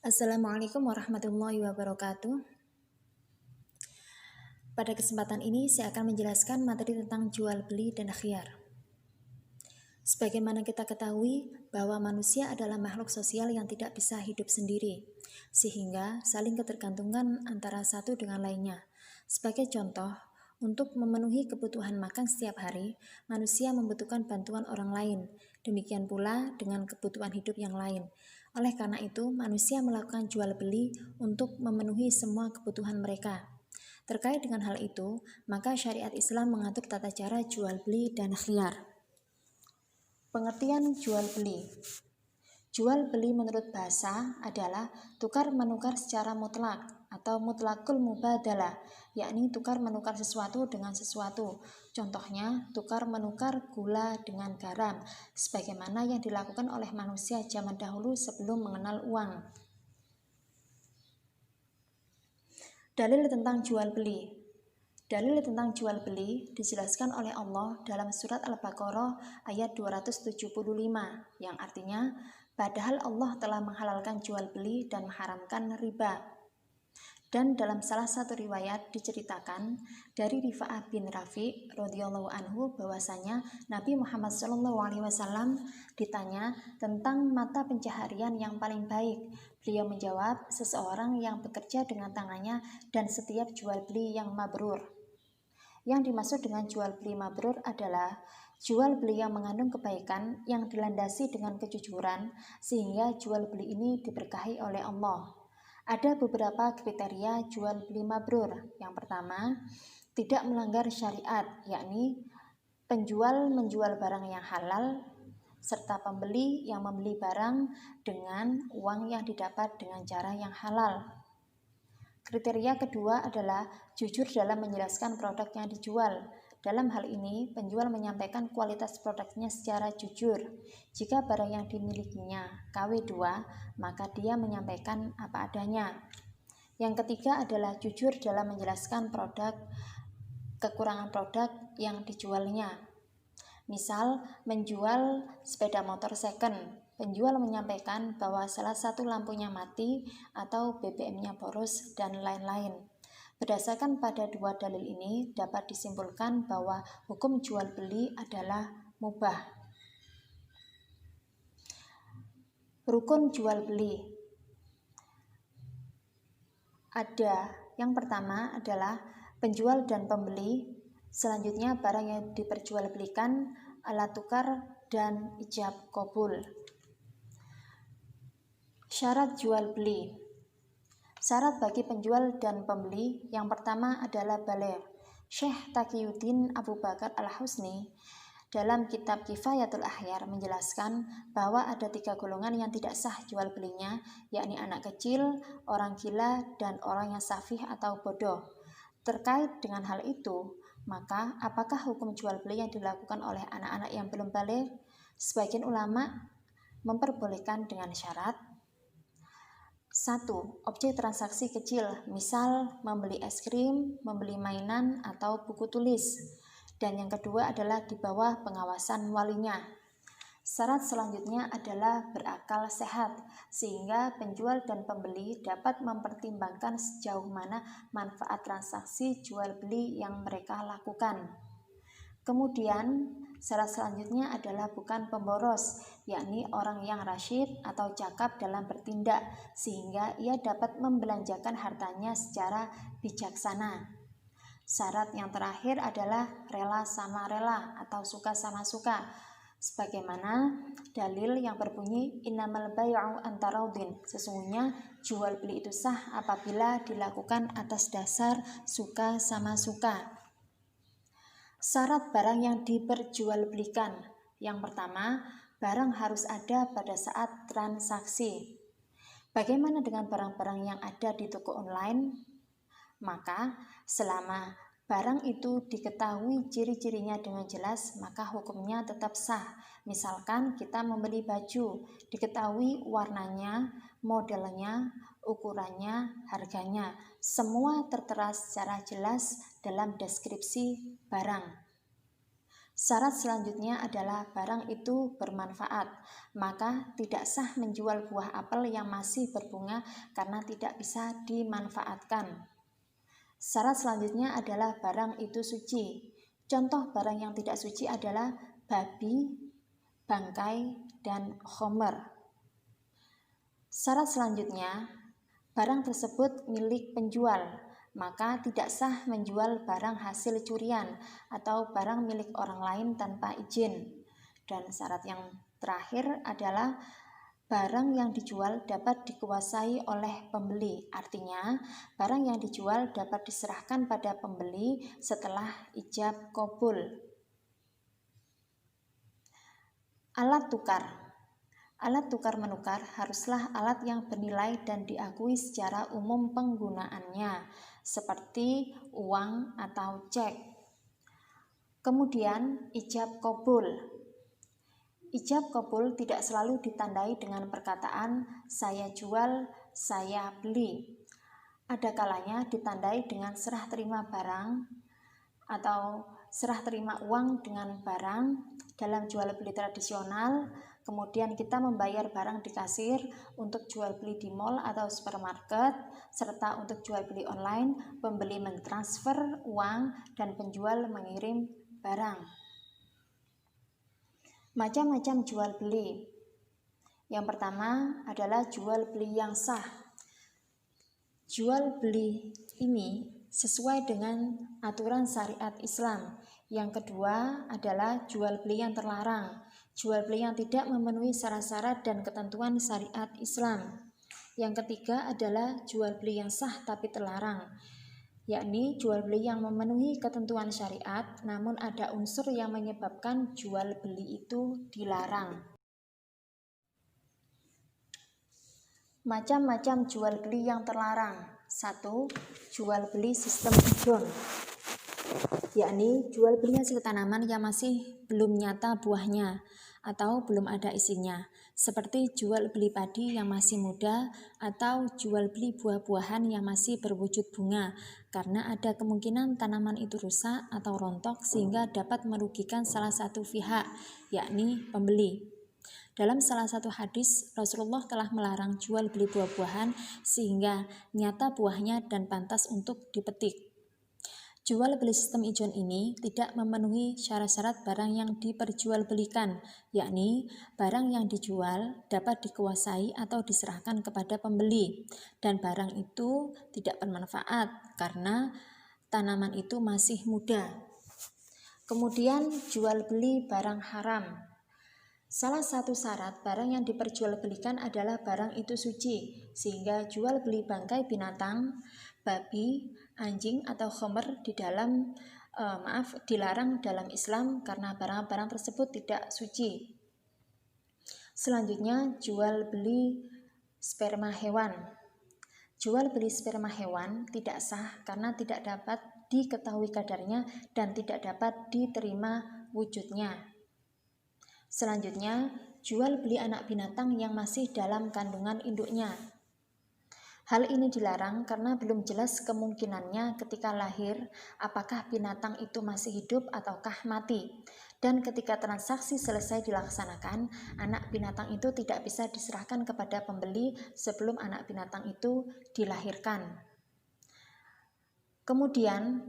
Assalamualaikum warahmatullahi wabarakatuh. Pada kesempatan ini saya akan menjelaskan materi tentang jual beli dan khiyar. Sebagaimana kita ketahui bahwa manusia adalah makhluk sosial yang tidak bisa hidup sendiri, sehingga saling ketergantungan antara satu dengan lainnya. Sebagai contoh, untuk memenuhi kebutuhan makan setiap hari, manusia membutuhkan bantuan orang lain. Demikian pula dengan kebutuhan hidup yang lain. Oleh karena itu, manusia melakukan jual beli untuk memenuhi semua kebutuhan mereka. Terkait dengan hal itu, maka syariat Islam mengatur tata cara jual beli dan khiyar. Pengertian jual beli. Jual beli menurut bahasa adalah tukar menukar secara mutlak atau mutlakul mubadalah, yakni tukar menukar sesuatu dengan sesuatu. Contohnya, tukar menukar gula dengan garam, sebagaimana yang dilakukan oleh manusia zaman dahulu sebelum mengenal uang. Dalil tentang jual beli. Dalil tentang jual beli dijelaskan oleh Allah dalam surat Al-Baqarah ayat 275 yang artinya, padahal Allah telah menghalalkan jual beli dan mengharamkan riba. Dan dalam salah satu riwayat diceritakan dari Rifa'ah bin Rafi radhiyallahu anhu bahwasanya Nabi Muhammad SAW ditanya tentang mata pencaharian yang paling baik. Beliau menjawab, seseorang yang bekerja dengan tangannya dan setiap jual beli yang mabrur. Yang dimaksud dengan jual beli mabrur adalah jual beli yang mengandung kebaikan yang dilandasi dengan kejujuran sehingga jual beli ini diberkahi oleh Allah. Ada beberapa kriteria jual beli mabrur. Yang pertama, tidak melanggar syariat, yakni penjual menjual barang yang halal serta pembeli yang membeli barang dengan uang yang didapat dengan cara yang halal. Kriteria kedua adalah jujur dalam menjelaskan produk yang dijual. Dalam hal ini, penjual menyampaikan kualitas produknya secara jujur. Jika barang yang dimilikinya KW2, maka dia menyampaikan apa adanya. Yang ketiga adalah jujur dalam menjelaskan kekurangan produk yang dijualnya. Misal, menjual sepeda motor second. Penjual menyampaikan bahwa salah satu lampunya mati atau BBM-nya boros dan lain-lain. Berdasarkan pada dua dalil ini, dapat disimpulkan bahwa hukum jual beli adalah mubah. Rukun jual beli. Ada yang pertama adalah penjual dan pembeli. Selanjutnya barang yang diperjualbelikan, alat tukar, dan ijab qabul. Syarat jual beli. Syarat bagi penjual dan pembeli yang pertama adalah baligh. Syekh Taqiyuddin Abu Bakar Al-Husni dalam kitab Kifayatul Akhyar menjelaskan bahwa ada 3 golongan yang tidak sah jual belinya, yakni anak kecil, orang gila, dan orang yang safih atau bodoh. Terkait dengan hal itu, maka apakah hukum jual beli yang dilakukan oleh anak-anak yang belum baligh? Sebagian ulama memperbolehkan dengan syarat 1. Objek transaksi kecil, misal membeli es krim, membeli mainan, atau buku tulis. Dan yang kedua adalah di bawah pengawasan walinya. Syarat selanjutnya adalah berakal sehat, sehingga penjual dan pembeli dapat mempertimbangkan sejauh mana manfaat transaksi jual beli yang mereka lakukan. Kemudian, syarat selanjutnya adalah bukan pemboros, yakni orang yang rasyid atau cakap dalam bertindak, sehingga ia dapat membelanjakan hartanya secara bijaksana. Syarat yang terakhir adalah rela sama rela atau suka sama suka, sebagaimana dalil yang berbunyi innamal bai'u antaraudin. Sesungguhnya jual beli itu sah apabila dilakukan atas dasar suka sama suka. Syarat barang yang diperjualbelikan. Yang pertama, barang harus ada pada saat transaksi. Bagaimana dengan barang-barang yang ada di toko online? Maka, selama barang itu diketahui ciri-cirinya dengan jelas, maka hukumnya tetap sah. Misalkan kita membeli baju, diketahui warnanya, modelnya, ukurannya, harganya. Semua tertera secara jelas dalam deskripsi barang. Syarat selanjutnya adalah barang itu bermanfaat, maka tidak sah menjual buah apel yang masih berbunga karena tidak bisa dimanfaatkan. Syarat selanjutnya adalah barang itu suci. Contoh barang yang tidak suci adalah babi, bangkai, dan khomer. Syarat selanjutnya, barang tersebut milik penjual, maka tidak sah menjual barang hasil curian atau barang milik orang lain tanpa izin. Dan syarat yang terakhir adalah barang yang dijual dapat dikuasai oleh pembeli. Artinya, barang yang dijual dapat diserahkan pada pembeli setelah ijab qabul. Alat tukar. Alat tukar menukar haruslah alat yang bernilai dan diakui secara umum penggunaannya, seperti uang atau cek. Kemudian, ijab qabul. Ijab qabul tidak selalu ditandai dengan perkataan saya jual, saya beli. Ada kalanya ditandai dengan serah terima barang atau serah terima uang dengan barang dalam jual beli tradisional. Kemudian kita membayar barang di kasir untuk jual beli di mall atau supermarket, serta untuk jual beli online, pembeli mentransfer uang dan penjual mengirim barang. Macam-macam jual beli. Yang pertama adalah jual beli yang sah. Jual beli ini sesuai dengan aturan syariat Islam. Yang kedua adalah jual beli yang terlarang. Jual beli yang tidak memenuhi syarat-syarat dan ketentuan syariat Islam. Yang ketiga adalah jual beli yang sah tapi terlarang, yakni jual beli yang memenuhi ketentuan syariat namun ada unsur yang menyebabkan jual beli itu dilarang. Macam-macam jual beli yang terlarang. 1. Jual beli sistem idon, yakni jual beli hasil tanaman yang masih belum nyata buahnya atau belum ada isinya, seperti jual beli padi yang masih muda atau jual beli buah-buahan yang masih berwujud bunga, karena ada kemungkinan tanaman itu rusak atau rontok sehingga dapat merugikan salah satu pihak, yakni pembeli. Dalam salah satu hadis, Rasulullah telah melarang jual beli buah-buahan sehingga nyata buahnya dan pantas untuk dipetik. Jual beli sistem ijon ini tidak memenuhi syarat-syarat barang yang diperjualbelikan, yakni barang yang dijual dapat dikuasai atau diserahkan kepada pembeli, dan barang itu tidak bermanfaat karena tanaman itu masih muda. Kemudian jual beli barang haram. Salah satu syarat barang yang diperjualbelikan adalah barang itu suci, sehingga jual beli bangkai binatang, babi, anjing atau khomer dilarang dalam Islam karena barang-barang tersebut tidak suci. Selanjutnya, jual beli sperma hewan. Jual beli sperma hewan tidak sah karena tidak dapat diketahui kadarnya dan tidak dapat diterima wujudnya. Selanjutnya, jual beli anak binatang yang masih dalam kandungan induknya. Hal ini dilarang karena belum jelas kemungkinannya ketika lahir apakah binatang itu masih hidup ataukah mati. Dan ketika transaksi selesai dilaksanakan, anak binatang itu tidak bisa diserahkan kepada pembeli sebelum anak binatang itu dilahirkan. Kemudian,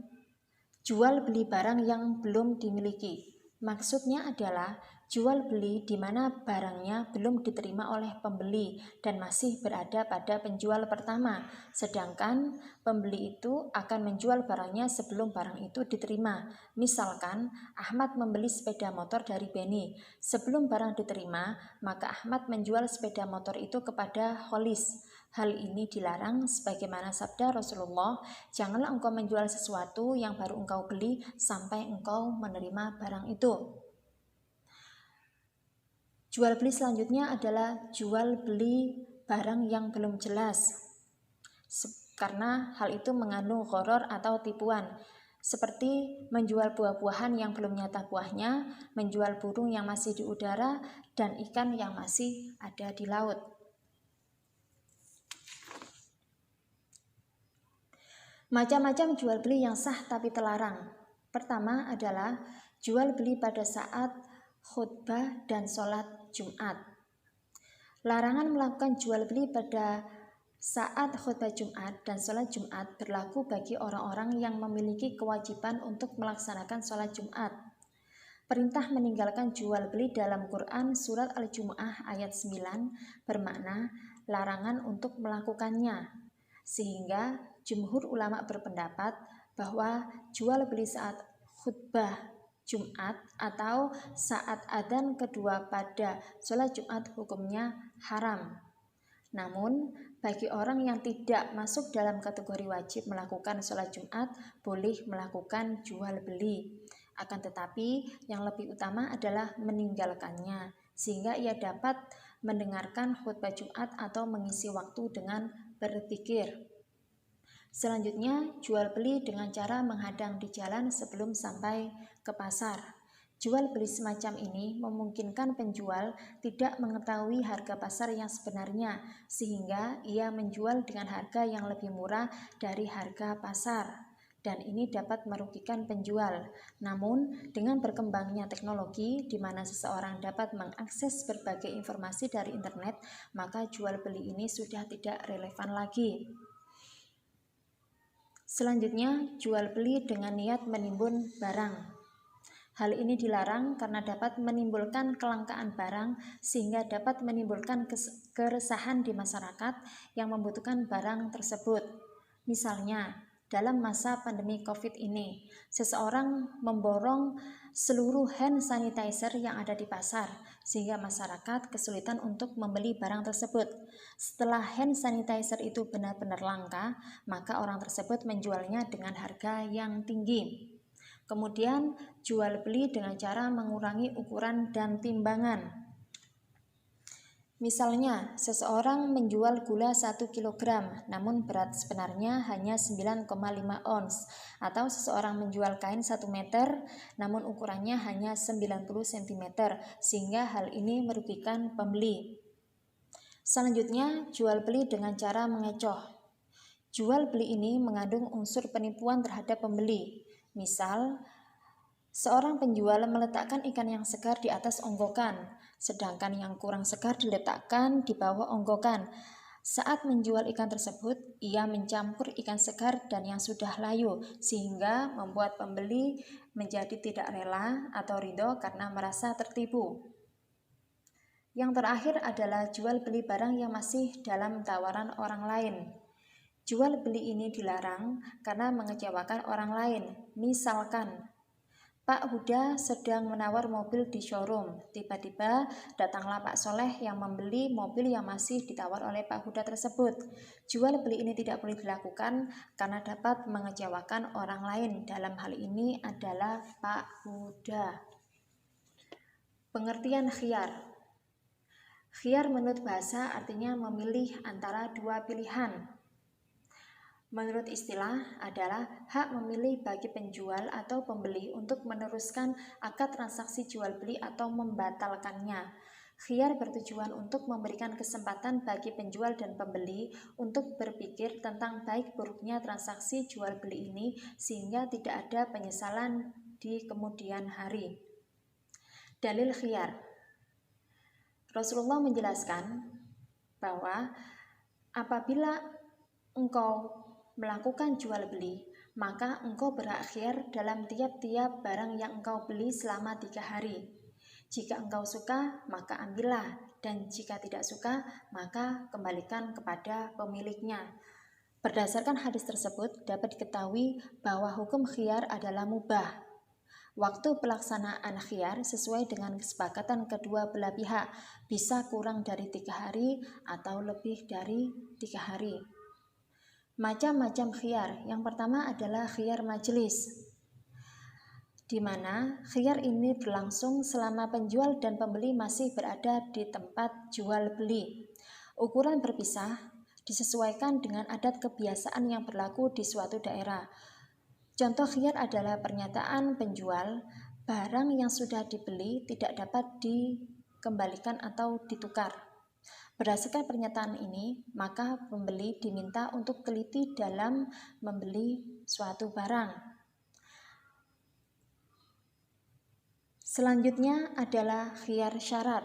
jual beli barang yang belum dimiliki. Maksudnya adalah jual beli di mana barangnya belum diterima oleh pembeli dan masih berada pada penjual pertama, sedangkan pembeli itu akan menjual barangnya sebelum barang itu diterima. Misalkan Ahmad membeli sepeda motor dari Beni. Sebelum barang diterima, maka Ahmad menjual sepeda motor itu kepada Kholis. Hal ini dilarang sebagaimana sabda Rasulullah, janganlah engkau menjual sesuatu yang baru engkau beli sampai engkau menerima barang itu. Jual beli selanjutnya adalah jual beli barang yang belum jelas, karena hal itu mengandung gharar atau tipuan, seperti menjual buah-buahan yang belum nyata buahnya, menjual burung yang masih di udara, dan ikan yang masih ada di laut. Macam-macam jual beli yang sah tapi terlarang. Pertama adalah jual beli pada saat khutbah dan sholat Jumat. Larangan melakukan jual beli pada saat khutbah Jumat dan sholat Jumat berlaku bagi orang-orang yang memiliki kewajiban untuk melaksanakan sholat Jumat. Perintah meninggalkan jual beli dalam Quran Surat Al-Jumu'ah ayat 9 bermakna larangan untuk melakukannya, sehingga jumhur ulama berpendapat bahwa jual beli saat khutbah Jumat atau saat adzan kedua pada sholat Jumat hukumnya haram. Namun, bagi orang yang tidak masuk dalam kategori wajib melakukan sholat Jumat, boleh melakukan jual beli. Akan tetapi, yang lebih utama adalah meninggalkannya, sehingga ia dapat mendengarkan khutbah Jumat atau mengisi waktu dengan berzikir. Selanjutnya, jual beli dengan cara menghadang di jalan sebelum sampai ke pasar. Jual beli semacam ini memungkinkan penjual tidak mengetahui harga pasar yang sebenarnya, sehingga ia menjual dengan harga yang lebih murah dari harga pasar. Dan ini dapat merugikan penjual. Namun, dengan berkembangnya teknologi di mana seseorang dapat mengakses berbagai informasi dari internet, maka jual beli ini sudah tidak relevan lagi. Selanjutnya, jual beli dengan niat menimbun barang. Hal ini dilarang karena dapat menimbulkan kelangkaan barang sehingga dapat menimbulkan keresahan di masyarakat yang membutuhkan barang tersebut. Misalnya, dalam masa pandemi COVID ini, seseorang memborong seluruh hand sanitizer yang ada di pasar sehingga masyarakat kesulitan untuk membeli barang tersebut. Setelah hand sanitizer itu benar-benar langka, maka orang tersebut menjualnya dengan harga yang tinggi. Kemudian, jual beli dengan cara mengurangi ukuran dan timbangan. Misalnya, seseorang menjual gula 1 kg, namun berat sebenarnya hanya 9,5 ons, atau seseorang menjual kain 1 meter, namun ukurannya hanya 90 cm, sehingga hal ini merugikan pembeli. Selanjutnya, jual beli dengan cara mengecoh. Jual beli ini mengandung unsur penipuan terhadap pembeli. Misal, seorang penjual meletakkan ikan yang segar di atas onggokan, sedangkan yang kurang segar diletakkan di bawah onggokan. Saat menjual ikan tersebut, ia mencampur ikan segar dan yang sudah layu, sehingga membuat pembeli menjadi tidak rela atau ridho karena merasa tertipu. Yang terakhir adalah jual beli barang yang masih dalam tawaran orang lain. Jual beli ini dilarang karena mengecewakan orang lain. Misalkan, Pak Huda sedang menawar mobil di showroom. Tiba-tiba datanglah Pak Soleh yang membeli mobil yang masih ditawar oleh Pak Huda tersebut. Jual beli ini tidak boleh dilakukan karena dapat mengecewakan orang lain. Dalam hal ini adalah Pak Huda. Pengertian khiyar. Khiyar menurut bahasa artinya memilih antara dua pilihan. Menurut istilah adalah hak memilih bagi penjual atau pembeli untuk meneruskan akad transaksi jual beli atau membatalkannya. Khiyar bertujuan untuk memberikan kesempatan bagi penjual dan pembeli untuk berpikir tentang baik buruknya transaksi jual beli ini sehingga tidak ada penyesalan di kemudian hari. Dalil khiyar. Rasulullah menjelaskan bahwa apabila engkau melakukan jual beli, maka engkau berhak khiyar dalam tiap-tiap barang yang engkau beli selama 3 hari. Jika engkau suka, maka ambillah, dan jika tidak suka, maka kembalikan kepada pemiliknya. Berdasarkan hadis tersebut, dapat diketahui bahwa hukum khiyar adalah mubah. Waktu pelaksanaan khiyar sesuai dengan kesepakatan kedua belah pihak, bisa kurang dari 3 hari atau lebih dari 3 hari. Macam-macam khiyar. Yang pertama adalah khiyar majelis, di mana khiyar ini berlangsung selama penjual dan pembeli masih berada di tempat jual beli. Ukuran berpisah disesuaikan dengan adat kebiasaan yang berlaku di suatu daerah. Contoh khiyar adalah pernyataan penjual, barang yang sudah dibeli tidak dapat dikembalikan atau ditukar. Berdasarkan pernyataan ini, maka pembeli diminta untuk teliti dalam membeli suatu barang. Selanjutnya adalah khiyar syarat,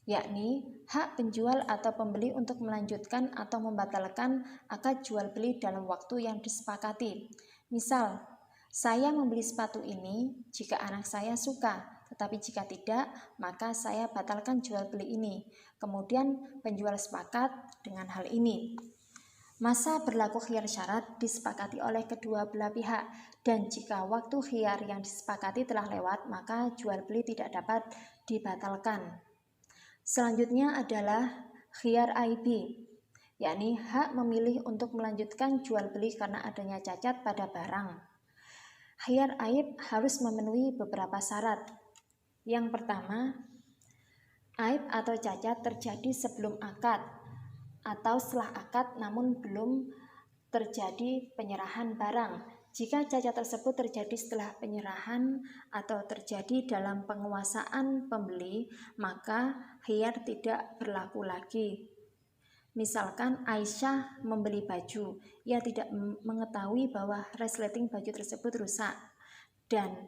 yakni hak penjual atau pembeli untuk melanjutkan atau membatalkan akad jual beli dalam waktu yang disepakati. Misal, saya membeli sepatu ini jika anak saya suka, tetapi jika tidak, maka saya batalkan jual beli ini. Kemudian penjual sepakat dengan hal ini. Masa berlaku khiyar syarat disepakati oleh kedua belah pihak, dan jika waktu khiyar yang disepakati telah lewat, maka jual beli tidak dapat dibatalkan. Selanjutnya adalah khiyar AIB, yakni hak memilih untuk melanjutkan jual beli karena adanya cacat pada barang. Khiyar aib harus memenuhi beberapa syarat. Yang pertama, aib atau cacat terjadi sebelum akad atau setelah akad namun belum terjadi penyerahan barang. Jika cacat tersebut terjadi setelah penyerahan atau terjadi dalam penguasaan pembeli, maka khiyar tidak berlaku lagi. Misalkan Aisyah membeli baju, ia tidak mengetahui bahwa resleting baju tersebut rusak dan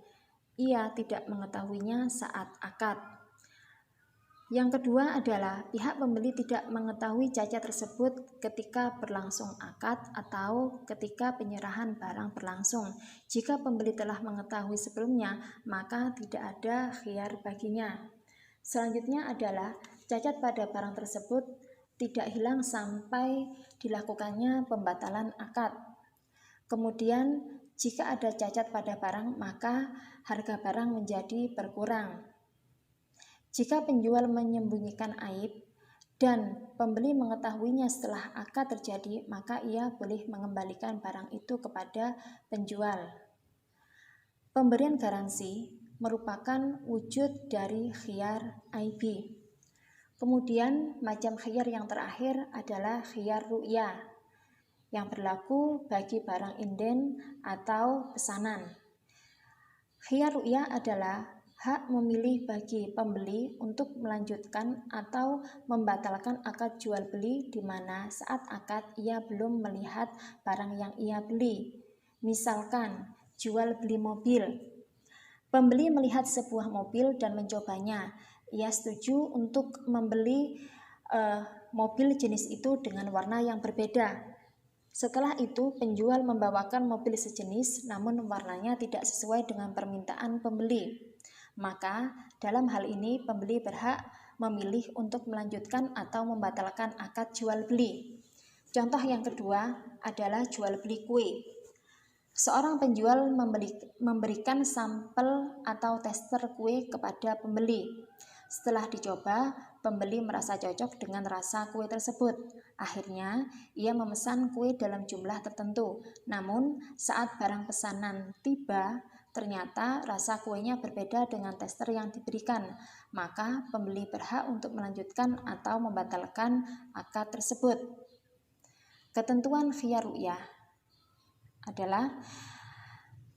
ia tidak mengetahuinya saat akad. Yang kedua adalah pihak pembeli tidak mengetahui cacat tersebut ketika berlangsung akad atau ketika penyerahan barang berlangsung. Jika pembeli telah mengetahui sebelumnya, maka tidak ada khiyar baginya. Selanjutnya adalah cacat pada barang tersebut tidak hilang sampai dilakukannya pembatalan akad. Kemudian, jika ada cacat pada barang, maka harga barang menjadi berkurang. Jika penjual menyembunyikan aib dan pembeli mengetahuinya setelah akad terjadi, maka ia boleh mengembalikan barang itu kepada penjual. Pemberian garansi merupakan wujud dari khiyar AIB. Kemudian macam khiyar yang terakhir adalah khiyar ru'yah yang berlaku bagi barang inden atau pesanan. Khiyar ru'yah adalah hak memilih bagi pembeli untuk melanjutkan atau membatalkan akad jual beli di mana saat akad ia belum melihat barang yang ia beli. Misalkan jual beli mobil. Pembeli melihat sebuah mobil dan mencobanya. Ia setuju untuk membeli mobil jenis itu dengan warna yang berbeda. Setelah itu, penjual membawakan mobil sejenis namun warnanya tidak sesuai dengan permintaan pembeli. Maka, dalam hal ini pembeli berhak memilih untuk melanjutkan atau membatalkan akad jual beli. Contoh yang kedua adalah jual beli kue. Seorang penjual memberikan sampel atau tester kue kepada pembeli. Setelah dicoba, pembeli merasa cocok dengan rasa kue tersebut. Akhirnya, ia memesan kue dalam jumlah tertentu. Namun, saat barang pesanan tiba, ternyata rasa kuenya berbeda dengan tester yang diberikan. Maka, pembeli berhak untuk melanjutkan atau membatalkan akad tersebut. Ketentuan khiyar ru'yah adalah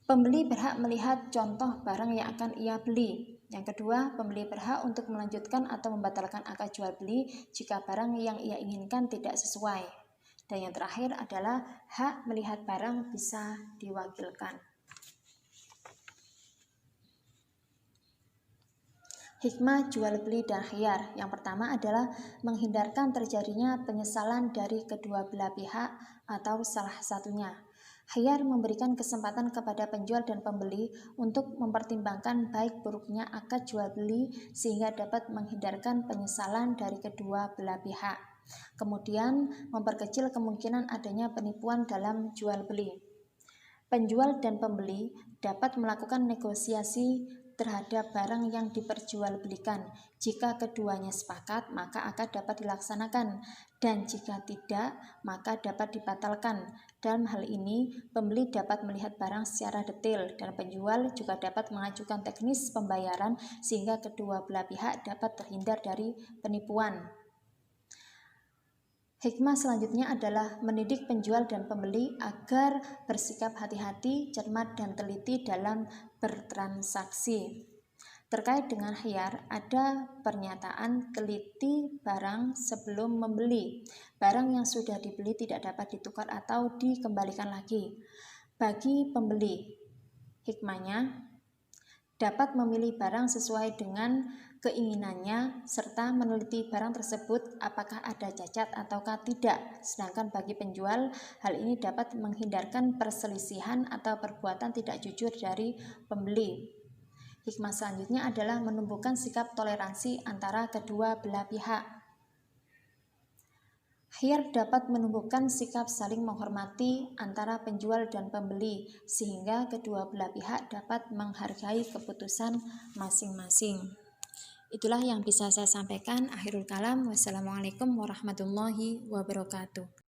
pembeli berhak melihat contoh barang yang akan ia beli. Yang kedua, pembeli berhak untuk melanjutkan atau membatalkan akad jual beli jika barang yang ia inginkan tidak sesuai. Dan yang terakhir adalah hak melihat barang bisa diwakilkan. Hikmah jual beli dan khiyar. Yang pertama adalah menghindarkan terjadinya penyesalan dari kedua belah pihak atau salah satunya. Khiyar memberikan kesempatan kepada penjual dan pembeli untuk mempertimbangkan baik buruknya akad jual beli sehingga dapat menghindarkan penyesalan dari kedua belah pihak. Kemudian memperkecil kemungkinan adanya penipuan dalam jual beli. Penjual dan pembeli dapat melakukan negosiasi terhadap barang yang diperjualbelikan. Jika keduanya sepakat, maka akad dapat dilaksanakan, dan jika tidak, maka dapat dibatalkan. Dalam hal ini, pembeli dapat melihat barang secara detail, dan penjual juga dapat mengajukan teknis pembayaran sehingga kedua belah pihak dapat terhindar dari penipuan. Hikmah selanjutnya adalah mendidik penjual dan pembeli agar bersikap hati-hati, cermat, dan teliti dalam bertransaksi. Terkait dengan khiyar, ada pernyataan teliti barang sebelum membeli. Barang yang sudah dibeli tidak dapat ditukar atau dikembalikan lagi. Bagi pembeli, hikmahnya, dapat memilih barang sesuai dengan keinginannya serta meneliti barang tersebut apakah ada cacat ataukah tidak. Sedangkan bagi penjual, hal ini dapat menghindarkan perselisihan atau perbuatan tidak jujur dari pembeli. Hikmah selanjutnya adalah menumbuhkan sikap toleransi antara kedua belah pihak. Khiyar dapat menumbuhkan sikap saling menghormati antara penjual dan pembeli, sehingga kedua belah pihak dapat menghargai keputusan masing-masing. Itulah yang bisa saya sampaikan. Akhirul kalam. Wassalamualaikum warahmatullahi wabarakatuh.